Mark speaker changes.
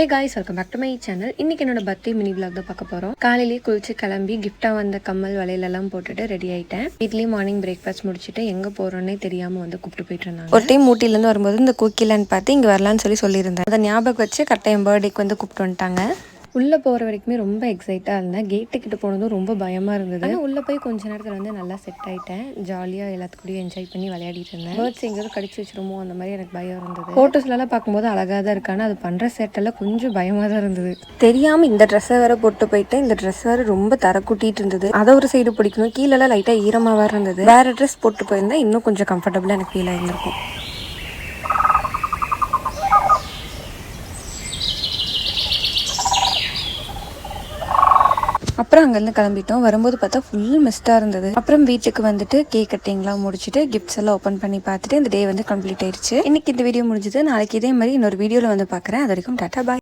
Speaker 1: Hey guys, welcome back to my channel. இன்னைக்கு என்னோட birthday mini vlog தான் பார்க்க போகிறோம். காலையிலேயே குளிச்சு கிளம்பி கிஃப்டாக வந்த கம்மல் வளையலெல்லாம் போட்டுட்டு ரெடி ஆகிட்டேன். வீட்லேயும் மார்னிங் பிரேக்ஃபாஸ்ட் முடிச்சுட்டு எங்கே போகிறோன்னே தெரியாமல் வந்து கூப்பிட்டு போயிட்டு இருந்தாங்க. ஒரு டைம் ஊட்டிலேருந்து வரும்போது இந்த கோகிலான்னு பார்த்து இங்கே வரலான்னு சொல்லியிருந்தேன். அதை ஞாபகம் வச்சு கரெக்டாக என் பர்த்டேக்கு வந்து கூப்பிட்டு வந்துட்டாங்க. உள்ளே போகிற வரைக்குமே ரொம்ப எக்ஸைட்டாக இருந்தேன். கேட்டுக்கிட்ட போனதும் ரொம்ப பயமாக இருந்தது. ஆனால் உள்ளே போய் கொஞ்ச நேரத்தில் வந்து நல்லா செட் ஆகிட்டேன். ஜாலியாக எல்லாத்துக்கூடயும் என்ஜாய் பண்ணி விளையாடிட்டு இருந்தேன். பேர்ட்ஸ் எங்கேயாவது கடிச்சு வச்சிருமோ அந்த மாதிரி எனக்கு பயம் இருந்தது. ஃபோட்டோஸ்லாம் பார்க்கும்போது அழகாக தான் இருக்கான்னு அது பண்ணுற சேட்டெல்லாம் கொஞ்சம் பயமாக தான் இருந்தது. தெரியாமல் இந்த ட்ரெஸ்ஸை வேறு போட்டு போயிட்டு இந்த ட்ரெஸ் வேறு ரொம்ப தர கூட்டிகிட்டு இருந்தது. அதை ஒரு சைடு பிடிக்கணும், கீழெல்லாம் லைட்டாக ஈரமாக இருந்தது. வேறு ட்ரெஸ் போட்டு போயிருந்தா இன்னும் கொஞ்சம் கம்ஃபர்டபுளாக எனக்கு ஃபீல் ஆகியிருக்கும். அப்புறம் அங்கேருந்து கிளம்பிட்டோம். வரும்போது பார்த்தா ஃபுல் மிஸ்டாக இருந்தது. அப்புறம் வீட்டுக்கு வந்துட்டு கேக் கட்டிங்லாம் முடிச்சுட்டு கிஃப்ட்ஸ் எல்லாம் ஓப்பன் பண்ணி பார்த்துட்டு இந்த டே வந்து கம்ப்ளீட் ஆயிடுச்சு. இன்னைக்கு இந்த வீடியோ முடிஞ்சது. நாளைக்கு இதே மாதிரி இன்னொரு வீடியோவில் வந்து பார்க்குறேன். அது வரைக்கும் டாட்டா பாய்.